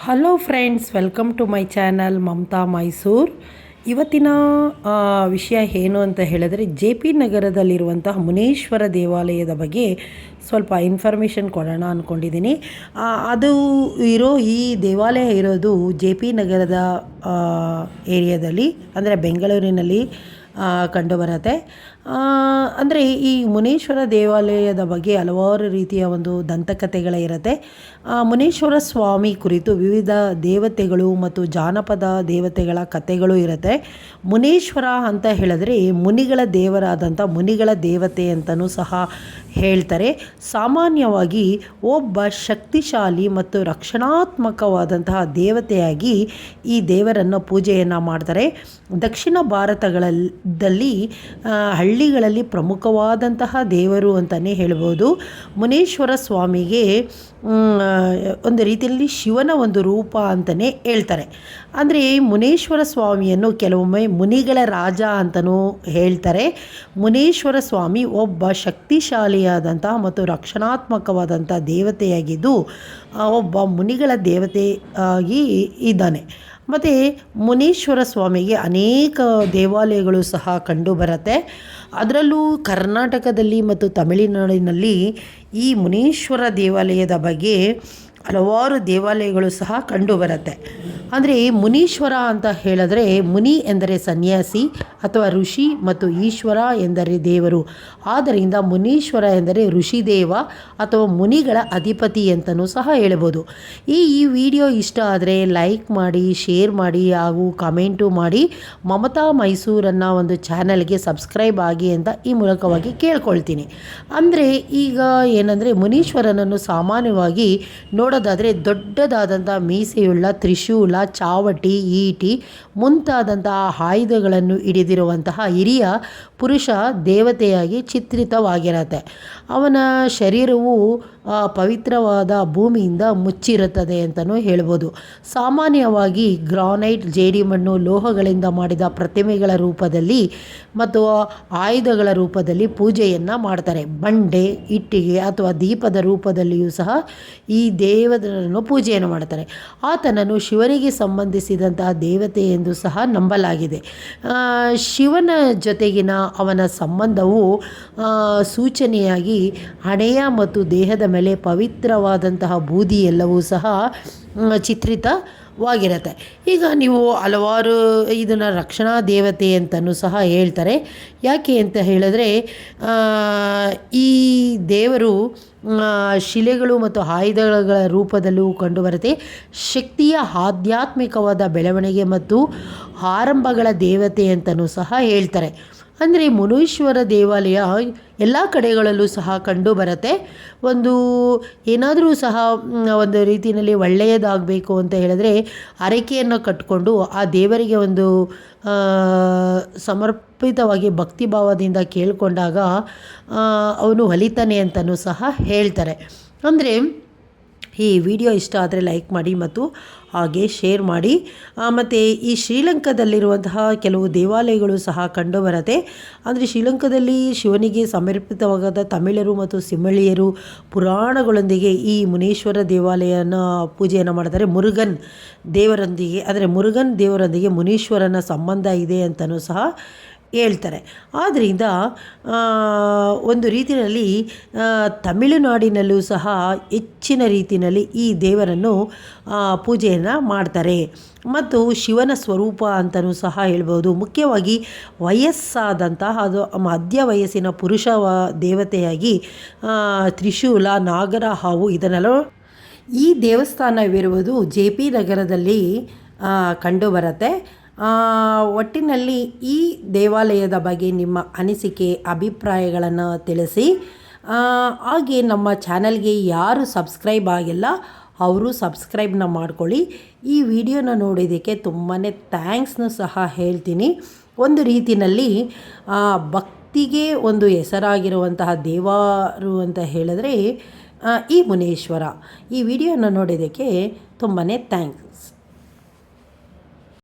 Hello friends, welcome to my channel Mamata Mysuru. ಇವತ್ತಿನ ವಿಷಯ ಏನು ಅಂತ ಹೇಳಿದ್ರೆ, ಜೆ ಪಿ ನಗರದಲ್ಲಿರುವಂತಹ ಮುನೇಶ್ವರ ದೇವಾಲಯದ ಬಗ್ಗೆ ಸ್ವಲ್ಪ ಇನ್ಫಾರ್ಮೇಷನ್ ಕೊಡೋಣ ಅಂದ್ಕೊಂಡಿದ್ದೀನಿ. ಅದು ಈ ದೇವಾಲಯ ಇರೋದು ಜೆ ಪಿ ನಗರದ ಏರಿಯಾದಲ್ಲಿ, ಅಂದರೆ ಬೆಂಗಳೂರಿನಲ್ಲಿ ಕಂಡುಬರುತ್ತೆ. ಅಂದರೆ ಈ ಮುನೇಶ್ವರ ದೇವಾಲಯದ ಬಗ್ಗೆ ಹಲವಾರು ರೀತಿಯ ಒಂದು ದಂತಕಥೆಗಳಿರುತ್ತೆ. ಮುನೇಶ್ವರ ಸ್ವಾಮಿ ಕುರಿತು ವಿವಿಧ ದೇವತೆಗಳು ಮತ್ತು ಜಾನಪದ ದೇವತೆಗಳ ಕಥೆಗಳು ಇರುತ್ತೆ. ಮುನೇಶ್ವರ ಅಂತ ಹೇಳಿದ್ರೆ ಮುನಿಗಳ ದೇವರಾದಂಥ ಮುನಿಗಳ ದೇವತೆ ಅಂತಲೂ ಸಹ ಹೇಳ್ತಾರೆ. ಸಾಮಾನ್ಯವಾಗಿ ಒಬ್ಬ ಶಕ್ತಿಶಾಲಿ ಮತ್ತು ರಕ್ಷಣಾತ್ಮಕವಾದಂತಹ ದೇವತೆಯಾಗಿ ಈ ದೇವರನ್ನು ಪೂಜೆಯನ್ನು ಮಾಡ್ತಾರೆ. ದಕ್ಷಿಣ ಭಾರತಗಳಲ್ಲಿ ಹಳ್ಳಿಗಳಲ್ಲಿ ಪ್ರಮುಖವಾದಂತಹ ದೇವರು ಅಂತಲೇ ಹೇಳ್ಬೋದು. ಮುನೇಶ್ವರ ಸ್ವಾಮಿಗೆ ಒಂದು ರೀತಿಯಲ್ಲಿ ಶಿವನ ಒಂದು ರೂಪ ಅಂತಲೇ ಹೇಳ್ತಾರೆ. ಅಂದರೆ ಮುನೇಶ್ವರ ಸ್ವಾಮಿಯನ್ನು ಕೆಲವೊಮ್ಮೆ ಮುನಿಗಳ ರಾಜ ಅಂತಲೂ ಹೇಳ್ತಾರೆ. ಮುನೇಶ್ವರ ಸ್ವಾಮಿ ಒಬ್ಬ ಶಕ್ತಿಶಾಲಿಯಾದಂಥ ಮತ್ತು ರಕ್ಷಣಾತ್ಮಕವಾದಂಥ ದೇವತೆಯಾಗಿದ್ದು ಒಬ್ಬ ಮುನಿಗಳ ದೇವತೆಯಾಗಿ ಇದ್ದಾನೆ. ಮತ್ತು ಮುನೀಶ್ವರ ಸ್ವಾಮಿಗೆ ಅನೇಕ ದೇವಾಲಯಗಳು ಸಹ ಕಂಡುಬರುತ್ತೆ. ಅದರಲ್ಲೂ ಕರ್ನಾಟಕದಲ್ಲಿ ಮತ್ತು ತಮಿಳುನಾಡಿನಲ್ಲಿ ಈ ಮುನೀಶ್ವರ ದೇವಾಲಯದ ಬಗ್ಗೆ ಹಲವಾರು ದೇವಾಲಯಗಳು ಸಹ ಕಂಡುಬರುತ್ತೆ. ಅಂದರೆ ಮುನೀಶ್ವರ ಅಂತ ಹೇಳಿದ್ರೆ ಮುನಿ ಎಂದರೆ ಸನ್ಯಾಸಿ ಅಥವಾ ಋಷಿ ಮತ್ತು ಈಶ್ವರ ಎಂದರೆ ದೇವರು. ಆದ್ದರಿಂದ ಮುನೀಶ್ವರ ಎಂದರೆ ಋಷಿದೇವ ಅಥವಾ ಮುನಿಗಳ ಅಧಿಪತಿ ಅಂತಲೂ ಸಹ ಹೇಳ್ಬೋದು. ಈ ವಿಡಿಯೋ ಇಷ್ಟ ಆದರೆ ಲೈಕ್ ಮಾಡಿ, ಶೇರ್ ಮಾಡಿ ಹಾಗೂ ಕಮೆಂಟು ಮಾಡಿ. ಮಮತಾ ಮೈಸೂರನ್ನು ಒಂದು ಚಾನಲ್ಗೆ ಸಬ್ಸ್ಕ್ರೈಬ್ ಆಗಿ ಅಂತ ಈ ಮೂಲಕವಾಗಿ ಕೇಳ್ಕೊಳ್ತೀನಿ. ಅಂದರೆ ಈಗ ಏನಂದರೆ ಮುನೀಶ್ವರನನ್ನು ಸಾಮಾನ್ಯವಾಗಿ ನೋಡೋದಾದರೆ ದೊಡ್ಡದಾದಂಥ ಮೀಸೆಯುಳ್ಳ ತ್ರಿಶೂಲ, ಚಾವಟಿ, ಈಟಿ ಮುಂತಾದಂತಹ ಆಯುಧಗಳನ್ನು ಹಿಡಿದಿರುವಂತಹ ಹಿರಿಯ ಪುರುಷ ದೇವತೆಯಾಗಿ ಚಿತ್ರಿತವಾಗಿರುತ್ತೆ. ಅವನ ಶರೀರವು ಪವಿತ್ರವಾದ ಭೂಮಿಯಿಂದ ಮುಚ್ಚಿರುತ್ತದೆ ಅಂತಲೂ ಹೇಳ್ಬೋದು. ಸಾಮಾನ್ಯವಾಗಿ ಗ್ರಾನೈಟ್, ಜೇಡಿಮಣ್ಣು, ಲೋಹಗಳಿಂದ ಮಾಡಿದ ಪ್ರತಿಮೆಗಳ ರೂಪದಲ್ಲಿ ಮತ್ತು ಆಯುಧಗಳ ರೂಪದಲ್ಲಿ ಪೂಜೆಯನ್ನು ಮಾಡ್ತಾರೆ. ಬಂಡೆ, ಇಟ್ಟಿಗೆ ಅಥವಾ ದೀಪದ ರೂಪದಲ್ಲಿಯೂ ಸಹ ಈ ದೇವರನ್ನು ಪೂಜೆಯನ್ನು ಮಾಡ್ತಾರೆ. ಆತನನ್ನು ಶಿವನಿಗೆ ಸಂಬಂಧಿಸಿದಂತಹ ದೇವತೆ ಎಂದು ಸಹ ನಂಬಲಾಗಿದೆ. ಶಿವನ ಜೊತೆಗಿನ ಅವನ ಸಂಬಂಧವು ಸೂಚನೆಯಾಗಿ ಹಣೆಯ ಮತ್ತು ದೇಹದ ಮೇಲೆ ಪವಿತ್ರವಾದಂತಹ ಬೂದಿ ಎಲ್ಲವೂ ಸಹ ಚಿತ್ರಿತವಾಗಿರುತ್ತೆ. ಈಗ ನೀವು ಹಲವಾರು ಇದನ್ನು ರಕ್ಷಣಾ ದೇವತೆ ಅಂತಲೂ ಸಹ ಹೇಳ್ತಾರೆ. ಯಾಕೆ ಅಂತ ಹೇಳಿದ್ರೆ ಈ ದೇವರು ಶಿಲೆಗಳು ಮತ್ತು ಆಯುಧಗಳ ರೂಪದಲ್ಲೂ ಕಂಡುಬರುತ್ತೆ. ಶಕ್ತಿಯ ಆಧ್ಯಾತ್ಮಿಕವಾದ ಬೆಳವಣಿಗೆ ಮತ್ತು ಆರಂಭಗಳ ದೇವತೆ ಅಂತಲೂ ಸಹ ಹೇಳ್ತಾರೆ. ಅಂದರೆ ಮುನೀಶ್ವರ ದೇವಾಲಯ ಎಲ್ಲ ಕಡೆಗಳಲ್ಲೂ ಸಹ ಕಂಡುಬರುತ್ತೆ. ಒಂದು ಏನಾದರೂ ಸಹ ಒಂದು ರೀತಿಯಲ್ಲಿ ಒಳ್ಳೆಯದಾಗಬೇಕು ಅಂತ ಹೇಳಿದ್ರೆ ಹರಕೆಯನ್ನು ಕಟ್ಟಿಕೊಂಡು ಆ ದೇವರಿಗೆ ಒಂದು ಸಮರ್ಪಿತವಾಗಿ ಭಕ್ತಿಭಾವದಿಂದ ಕೇಳಿಕೊಂಡಾಗ ಅವನು ಒಲಿತಾನೆ ಅಂತಲೂ ಸಹ ಹೇಳ್ತಾರೆ. ಅಂದರೆ ಈ ವಿಡಿಯೋ ಇಷ್ಟ ಆದರೆ ಲೈಕ್ ಮಾಡಿ ಮತ್ತು ಹಾಗೆ ಶೇರ್ ಮಾಡಿ. ಮತ್ತು ಈ ಶ್ರೀಲಂಕಾದಲ್ಲಿರುವಂತಹ ಕೆಲವು ದೇವಾಲಯಗಳು ಸಹ ಕಂಡುಬರುತ್ತೆ. ಅಂದರೆ ಶ್ರೀಲಂಕಾದಲ್ಲಿ ಶಿವನಿಗೆ ಸಮರ್ಪಿತವಾದ ತಮಿಳರು ಮತ್ತು ಸಿಂಹಳಿಯರು ಪುರಾಣಗಳೊಂದಿಗೆ ಈ ಮುನೀಶ್ವರ ದೇವಾಲಯನ ಪೂಜೆಯನ್ನು ಮಾಡ್ತಾರೆ. ಮುರುಗನ್ ದೇವರೊಂದಿಗೆ ಮುನೀಶ್ವರನ ಸಂಬಂಧ ಇದೆ ಅಂತಲೂ ಸಹ ಹೇಳ್ತಾರೆ. ಆದ್ದರಿಂದ ಒಂದು ರೀತಿಯಲ್ಲಿ ತಮಿಳುನಾಡಿನಲ್ಲೂ ಸಹ ಹೆಚ್ಚಿನ ರೀತಿಯಲ್ಲಿ ಈ ದೇವರನ್ನು ಪೂಜೆಯನ್ನು ಮಾಡ್ತಾರೆ ಮತ್ತು ಶಿವನ ಸ್ವರೂಪ ಅಂತಲೂ ಸಹ ಹೇಳ್ಬೋದು. ಮುಖ್ಯವಾಗಿ ವಯಸ್ಸಾದಂತಹ ಅದು ಮಧ್ಯ ವಯಸ್ಸಿನ ಪುರುಷ ದೇವತೆಯಾಗಿ ತ್ರಿಶೂಲ, ನಾಗರ ಹಾವು ಇದನ್ನೆಲ್ಲ ಈ ದೇವಸ್ಥಾನವಿರುವುದು ಜೆ ಪಿ ನಗರದಲ್ಲಿ ಕಂಡುಬರುತ್ತೆ. ಒಟ್ಟಿನಲ್ಲಿ ಈ ದೇವಾಲಯದ ಬಗ್ಗೆ ನಿಮ್ಮ ಅನಿಸಿಕೆ, ಅಭಿಪ್ರಾಯಗಳನ್ನು ತಿಳಿಸಿ. ಹಾಗೆ ನಮ್ಮ ಚಾನಲ್ಗೆ ಯಾರು ಸಬ್ಸ್ಕ್ರೈಬ್ ಆಗಿಲ್ಲ ಅವರು ಸಬ್ಸ್ಕ್ರೈಬ್ನ ಮಾಡ್ಕೊಳ್ಳಿ. ಈ ವಿಡಿಯೋನ ನೋಡೋದಕ್ಕೆ ತುಂಬಾ ಥ್ಯಾಂಕ್ಸ್ನು ಸಹ ಹೇಳ್ತೀನಿ. ಒಂದು ರೀತಿಯಲ್ಲಿ ಭಕ್ತಿಗೆ ಒಂದು ಹೆಸರಾಗಿರುವಂತಹ ದೇವರು ಅಂತ ಹೇಳಿದ್ರೆ ಈ ಮುನೇಶ್ವರ. ಈ ವಿಡಿಯೋನ ನೋಡೋದಕ್ಕೆ ತುಂಬಾ ಥ್ಯಾಂಕ್ಸ್.